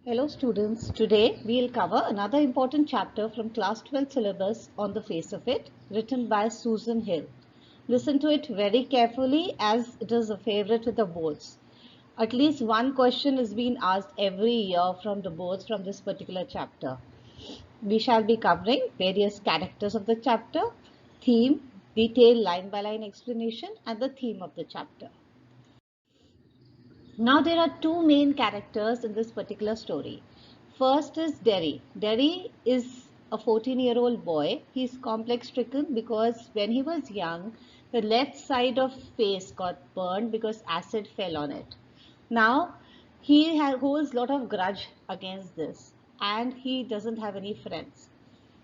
Hello students, today we'll cover another important chapter from class 12 syllabus On the Face of It, written by Susan Hill. Listen to it very carefully as it is a favorite with the boards. At least one question is being asked every year from the boards from this particular chapter. We shall be covering various characters of the chapter, theme, detailed line by line explanation and the theme of the chapter. Now there are two main characters in this particular story. First is Derry. Derry is a 14-year-old boy. He's complex stricken because when he was young, the left side of face got burned because acid fell on it. Now he holds a lot of grudge against this and he doesn't have any friends.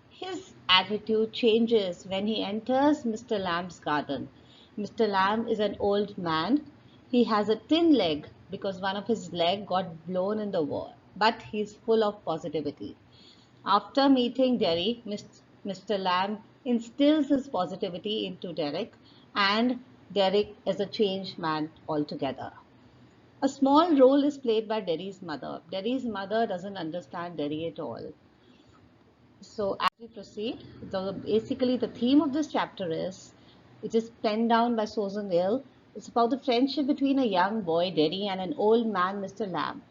His attitude changes when he enters Mr. Lamb's garden. Mr. Lamb is an old man. He has a thin leg because one of his leg got blown in the war, but he's full of positivity. After meeting Derry, Mr. Lamb instills his positivity into Derek, and Derek is a changed man altogether. A small role is played by Derry's mother. Derry's mother doesn't understand Derry at all. So as we proceed, basically the theme of this chapter is, it is penned down by Susan Hill. It's about the friendship between a young boy, Derry, and an old man, Mr. Lamb.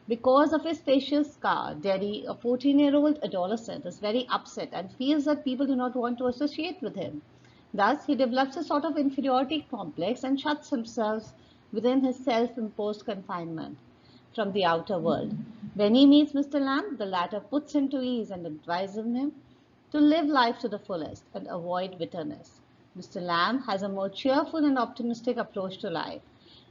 Because of his facial scar, Derry, a 14-year-old adolescent, is very upset and feels that people do not want to associate with him. Thus, he develops a sort of inferiority complex and shuts himself within his self-imposed confinement from the outer world. When he meets Mr. Lamb, the latter puts him to ease and advises him to live life to the fullest and avoid bitterness. Mr. Lamb has a more cheerful and optimistic approach to life.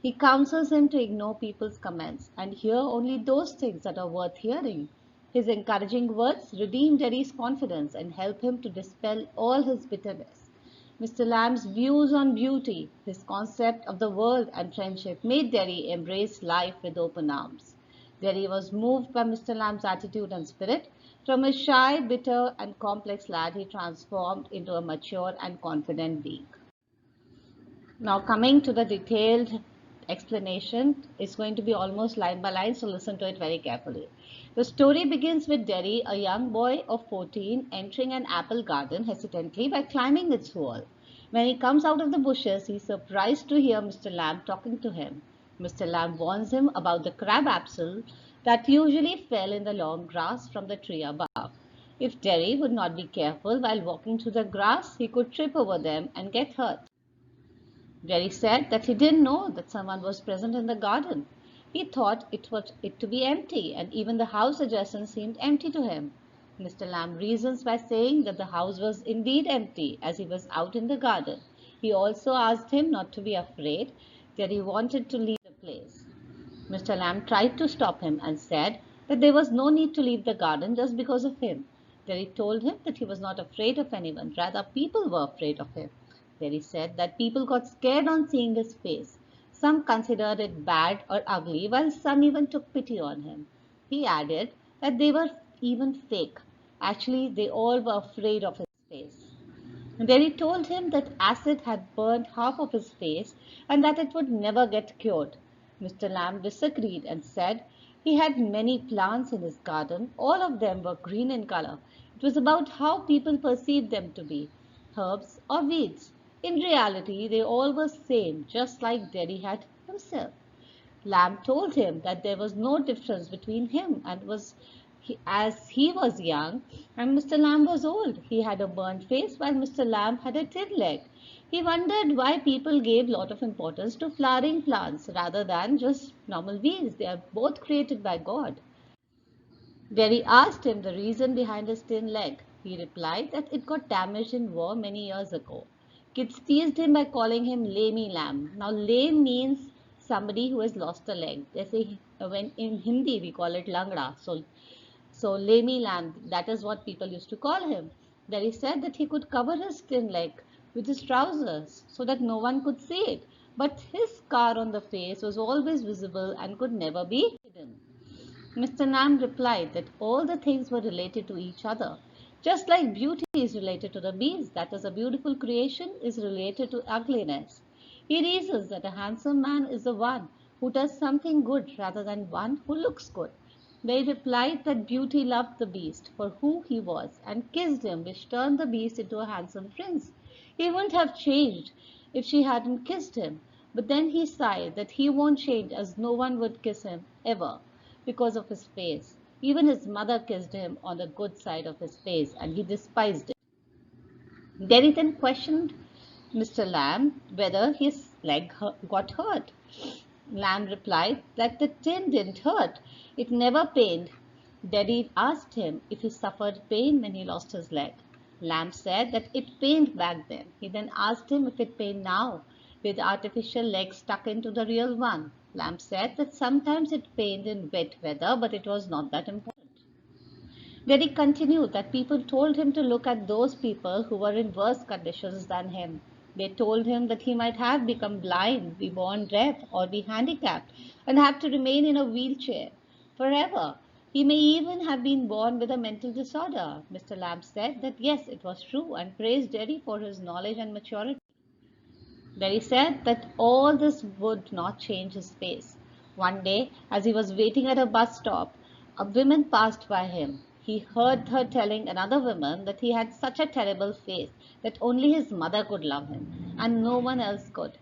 He counsels him to ignore people's comments and hear only those things that are worth hearing. His encouraging words redeem Derry's confidence and help him to dispel all his bitterness. Mr. Lamb's views on beauty, his concept of the world and friendship made Derry embrace life with open arms. Derry was moved by Mr. Lamb's attitude and spirit. From a shy, bitter, and complex lad, he transformed into a mature and confident being. Now, coming to the detailed explanation, it's going to be almost line by line, so listen to it very carefully. The story begins with Derry, a young boy of 14, entering an apple garden hesitantly by climbing its wall. When he comes out of the bushes, he is surprised to hear Mr. Lamb talking to him. Mr. Lamb warns him about the crab apple that usually fell in the long grass from the tree above. If Derry would not be careful while walking through the grass, he could trip over them and get hurt. Jerry said that he didn't know that someone was present in the garden. He thought it to be empty, and even the house adjacent seemed empty to him. Mr. Lamb reasons by saying that the house was indeed empty as he was out in the garden. He also asked him not to be afraid, that he wanted to leave the place. Mr. Lamb tried to stop him and said that there was no need to leave the garden just because of him. Jerry told him that he was not afraid of anyone, rather people were afraid of him. Jerry said that people got scared on seeing his face. Some considered it bad or ugly, while some even took pity on him. He added that they were even fake. Actually, they all were afraid of his face. Then he told him that acid had burned half of his face and that it would never get cured. Mr. Lamb disagreed and said he had many plants in his garden. All of them were green in color. It was about how people perceived them to be, herbs or weeds. In reality, they all were same, just like Derry had himself. Lamb told him that there was no difference between him and as he was young and Mr. Lamb was old. He had a burnt face while Mr. Lamb had a thin leg. He wondered why people gave a lot of importance to flowering plants rather than just normal weeds. They are both created by God. Derry asked him the reason behind his thin leg. He replied that it got damaged in war many years ago. Kids teased him by calling him Lamey Lamb. Now, lame means somebody who has lost a leg. They say when in Hindi we call it langda. So Lamey Lamb, that is what people used to call him. Derry said that he could cover his thin leg with his trousers so that no one could see it. But his scar on the face was always visible and could never be hidden. Mr. Lamb replied that all the things were related to each other. Just like beauty is related to the beast, that is, a beautiful creation is related to ugliness. He reasons that a handsome man is the one who does something good rather than one who looks good. They replied that Beauty loved the Beast for who he was and kissed him, which turned the Beast into a handsome prince. He wouldn't have changed if she hadn't kissed him, but then he sighed that he won't change as no one would kiss him ever because of his face. Even his mother kissed him on the good side of his face and he despised it. Derry then questioned Mr. Lamb whether his leg got hurt. Lamb replied that the tin didn't hurt. It never pained. Derry asked him if he suffered pain when he lost his leg. Lamb said that it pained back then. He then asked him if it pained now, with the artificial leg stuck into the real one. Lamb said that sometimes it pained in wet weather, but it was not that important. Derry continued that people told him to look at those people who were in worse conditions than him. They told him that he might have become blind, be born deaf, or be handicapped, and have to remain in a wheelchair forever. He may even have been born with a mental disorder. Mr. Lamb said that yes, it was true, and praised Derry for his knowledge and maturity. Derry said that all this would not change his face. One day, as he was waiting at a bus stop, a woman passed by him. He heard her telling another woman that he had such a terrible face that only his mother could love him and no one else could.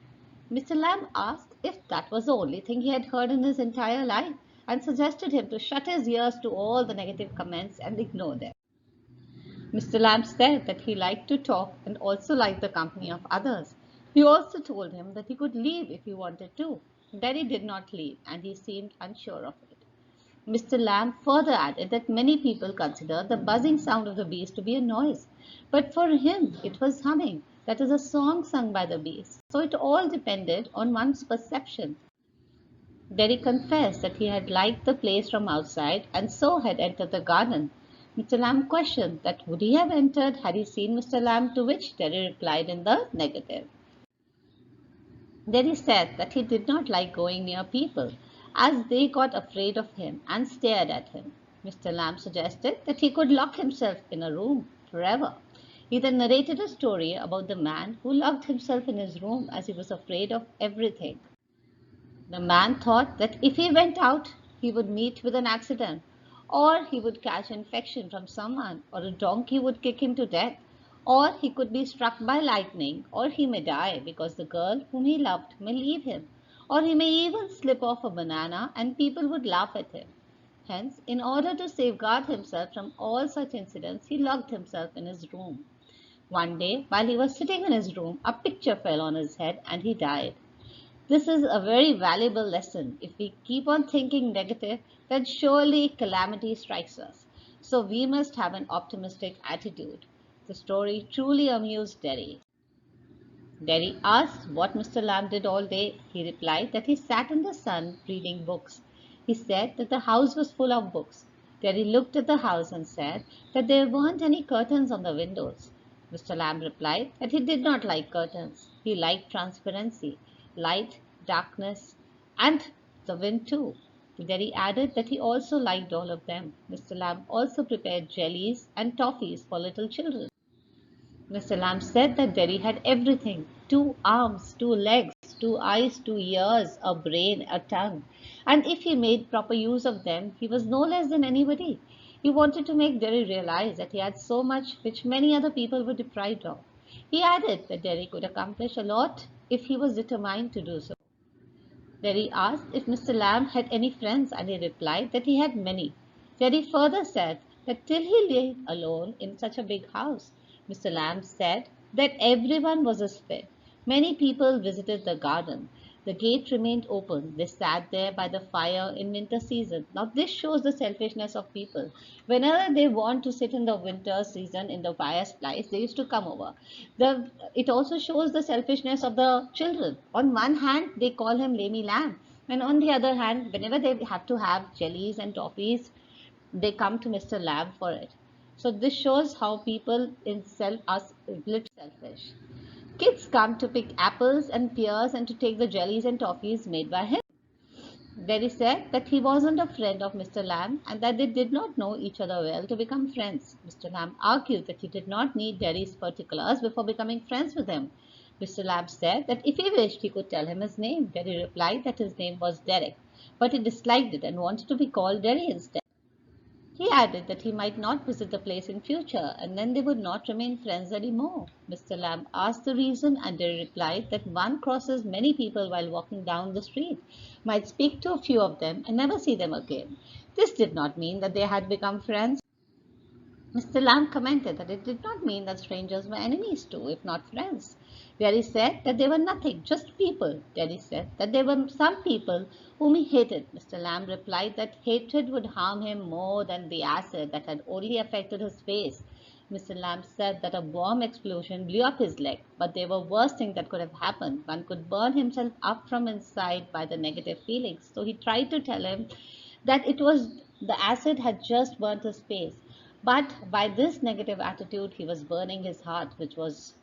Mr. Lamb asked if that was the only thing he had heard in his entire life and suggested him to shut his ears to all the negative comments and ignore them. Mr. Lamb said that he liked to talk and also liked the company of others. He also told him that he could leave if he wanted to. Derry did not leave, and he seemed unsure of it. Mr. Lamb further added that many people consider the buzzing sound of the bees to be a noise, but for him it was humming, that is, a song sung by the bees. So it all depended on one's perception. Derry confessed that he had liked the place from outside and so had entered the garden. Mr. Lamb questioned that would he have entered had he seen Mr. Lamb, to which Derry replied in the negative. Derry said that he did not like going near people, as they got afraid of him and stared at him. Mr. Lamb suggested that he could lock himself in a room forever. He then narrated a story about the man who locked himself in his room as he was afraid of everything. The man thought that if he went out, he would meet with an accident, or he would catch infection from someone, or a donkey would kick him to death, or he could be struck by lightning, or he may die because the girl whom he loved may leave him, or he may even slip off a banana and people would laugh at him. Hence, in order to safeguard himself from all such incidents, he locked himself in his room. One day, while he was sitting in his room, a picture fell on his head and he died. This is a very valuable lesson. If we keep on thinking negative, then surely calamity strikes us. So we must have an optimistic attitude. The story truly amused Derry. Derry asked what Mr. Lamb did all day. He replied that he sat in the sun reading books. He said that the house was full of books. Derry looked at the house and said that there weren't any curtains on the windows. Mr. Lamb replied that he did not like curtains. He liked transparency, light, darkness, and the wind too. Derry added that he also liked all of them. Mr. Lamb also prepared jellies and toffees for little children. Mr. Lamb said that Derry had everything: 2 arms, 2 legs, 2 eyes, 2 ears, a brain, a tongue. And if he made proper use of them, he was no less than anybody. He wanted to make Derry realize that he had so much which many other people were deprived of. He added that Derry could accomplish a lot if he was determined to do so. Derry asked if Mr. Lamb had any friends, and he replied that he had many. Derry further said that till he lay alone in such a big house, Mr. Lamb said that everyone was his friend. Many people visited the garden. The gate remained open. They sat there by the fire in winter season. Now this shows the selfishness of people. Whenever they want to sit in the winter season in the fireplace, they used to come over. It also shows the selfishness of the children. On one hand, they call him Lamey Lamb, and on the other hand, whenever they have to have jellies and toffees, they come to Mr. Lamb for it. So this shows how people in self are little selfish. Kids come to pick apples and pears and to take the jellies and toffees made by him. Derry said that he wasn't a friend of Mr. Lamb and that they did not know each other well to become friends. Mr. Lamb argued that he did not need Derry's particulars before becoming friends with him. Mr. Lamb said that if he wished, he could tell him his name. Derry replied that his name was Derek, but he disliked it and wanted to be called Derry instead. He added that he might not visit the place in future, and then they would not remain friends anymore. Mr. Lamb asked the reason, and they replied that one crosses many people while walking down the street, might speak to a few of them, and never see them again. This did not mean that they had become friends. Mr. Lamb commented that it did not mean that strangers were enemies too, if not friends. Derry said that they were nothing, just people. Derry said that there were some people whom he hated. Mr. Lamb replied that hatred would harm him more than the acid that had only affected his face. Mr. Lamb said that a bomb explosion blew up his leg, but there were worse things that could have happened. One could burn himself up from inside by the negative feelings. So he tried to tell him that it was the acid had just burnt his face. But by this negative attitude, he was burning his heart, which was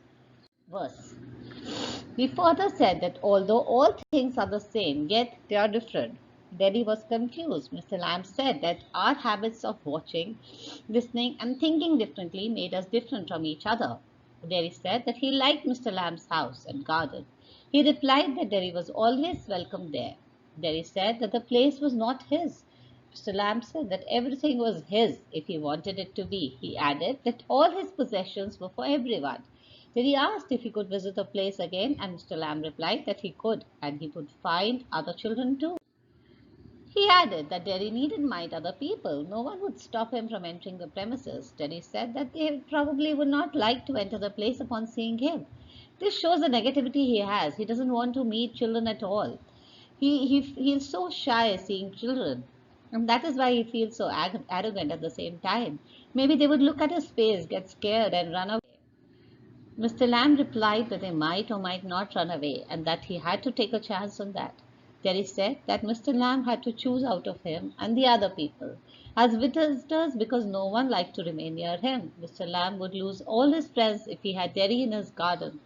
worse. He further said that although all things are the same, yet they are different. Delhi was confused. Mr. Lamb said that our habits of watching, listening, and thinking differently made us different from each other. Delhi said that he liked Mr. Lamb's house and garden. He replied that Delhi was always welcome there. Delhi said that the place was not his. Mr. Lamb said that everything was his if he wanted it to be. He added that all his possessions were for everyone. Then he asked if he could visit the place again, and Mr. Lamb replied that he could, and he would find other children too. He added that Derry needn't mind other people. No one would stop him from entering the premises. Derry said that they probably would not like to enter the place upon seeing him. This shows the negativity he has. He doesn't want to meet children at all. He's so shy seeing children. And that is why he feels so arrogant at the same time. Maybe they would look at his face, get scared, and run away. Mr. Lamb replied that they might or might not run away and that he had to take a chance on that. Terry said that Mr. Lamb had to choose out of him and the other people as visitors because no one liked to remain near him. Mr. Lamb would lose all his friends if he had Derry in his garden.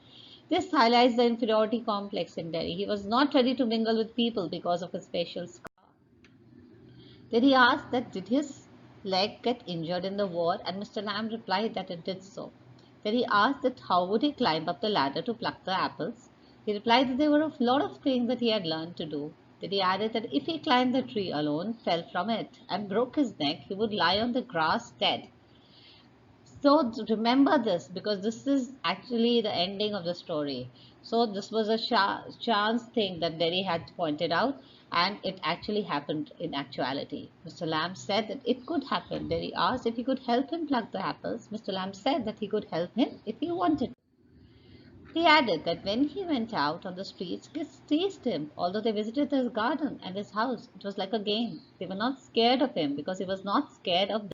This highlights the inferiority complex in Derry. He was not ready to mingle with people because of his facial scar. Then he asked that did his leg get injured in the war, and Mr. Lamb replied that it did so. Then he asked that how would he climb up the ladder to pluck the apples. He replied that there were a lot of things that he had learned to do. Then he added that if he climbed the tree alone, fell from it, and broke his neck, he would lie on the grass dead. So remember this because this is actually the ending of the story. So this was a chance thing that Derry had pointed out, and it actually happened in actuality. Mr. Lamb said that it could happen. Derry asked if he could help him pluck the apples. Mr. Lamb said that he could help him if he wanted. He added that when he went out on the streets, kids teased him. Although they visited his garden and his house, it was like a game. They were not scared of him because he was not scared of them.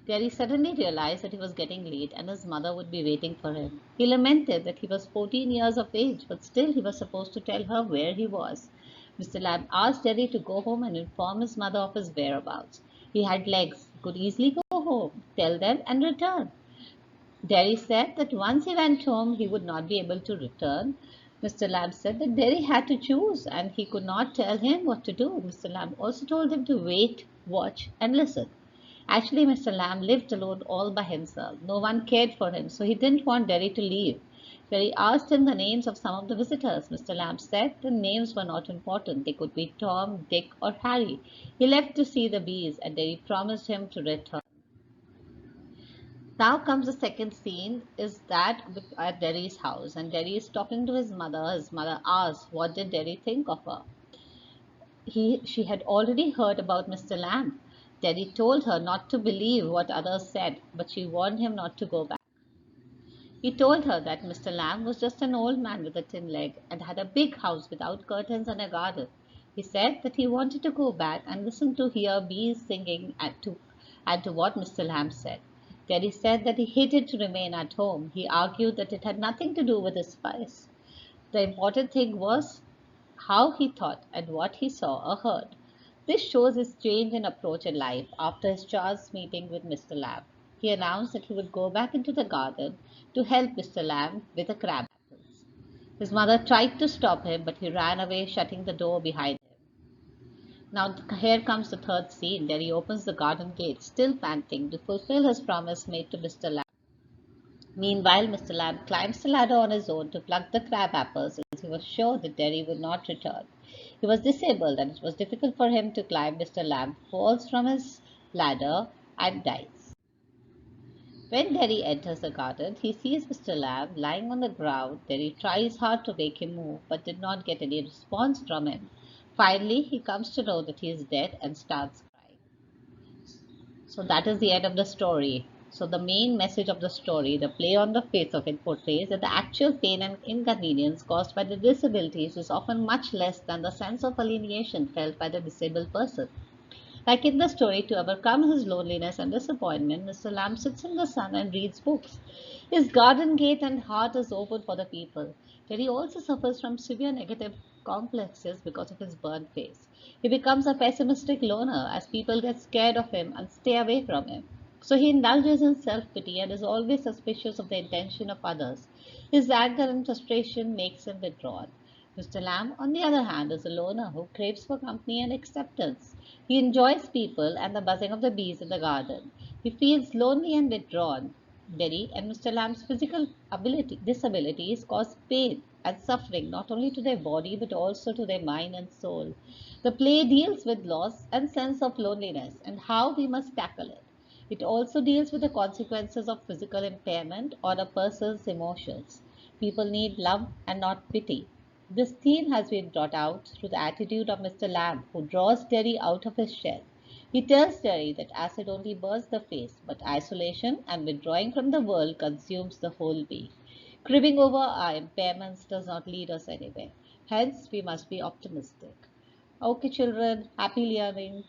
Terry suddenly realized that he was getting late and his mother would be waiting for him. He lamented that he was 14 years of age, but still he was supposed to tell her where he was. Mr. Lamb asked Terry to go home and inform his mother of his whereabouts. He had legs, could easily go home, tell them, and return. Derry said that once he went home, he would not be able to return. Mr. Lamb said that Derry had to choose and he could not tell him what to do. Mr. Lamb also told him to wait, watch, and listen. Actually, Mr. Lamb lived alone all by himself. No one cared for him, so he didn't want Derry to leave. Derry asked him the names of some of the visitors. Mr. Lamb said the names were not important. They could be Tom, Dick, or Harry. He left to see the bees, and Derry promised him to return. Now comes the second scene is that at Derry's house, and Derry is talking to his mother. His mother asks, what did Derry think of her? She had already heard about Mr. Lamb. Derry told her not to believe what others said, but she warned him not to go back. He told her that Mr. Lamb was just an old man with a thin leg and had a big house without curtains and a garden. He said that he wanted to go back and listen to hear bees singing and to what Mr. Lamb said. Derry said that he hated to remain at home. He argued that it had nothing to do with his spice. The important thing was how he thought and what he saw or heard. This shows his change in approach in life after his chance meeting with Mr. Lamb. He announced that he would go back into the garden to help Mr. Lamb with the crab apples. His mother tried to stop him, but he ran away, shutting the door behind him. Now here comes the third scene, where he opens the garden gate, still panting, to fulfill his promise made to Mr. Lamb. Meanwhile, Mr. Lamb climbs the ladder on his own to pluck the crab apples, as he was sure that Derry would not return. He was disabled, and it was difficult for him to climb. Mr. Lamb falls from his ladder and dies. When Derry enters the garden, he sees Mr. Lamb lying on the ground. Derry tries hard to make him move, but did not get any response from him. Finally, he comes to know that he is dead and starts crying. So that is the end of the story. So the main message of the story, the play on the face of it, portrays that the actual pain and inconvenience caused by the disabilities is often much less than the sense of alienation felt by the disabled person. Like in the story, to overcome his loneliness and disappointment, Mr. Lamb sits in the sun and reads books. His garden gate and heart is open for the people. Yet he also suffers from severe negative complexes because of his burnt face. He becomes a pessimistic loner as people get scared of him and stay away from him. So he indulges in self pity and is always suspicious of the intention of others. His anger and frustration makes him withdrawn. Mr. Lamb, on the other hand, is a loner who craves for company and acceptance. He enjoys people and the buzzing of the bees in the garden. He feels lonely and withdrawn. Derry and Mr. Lamb's physical disabilities cause pain and suffering not only to their body but also to their mind and soul. The play deals with loss and sense of loneliness and how we must tackle it. It also deals with the consequences of physical impairment on a person's emotions. People need love and not pity. This theme has been brought out through the attitude of Mr. Lamb, who draws Derry out of his shell. He tells Derry that acid only burns the face, but isolation and withdrawing from the world consumes the whole being. Cribbing over our impairments does not lead us anywhere. Hence, we must be optimistic. Okay, children, happy learning.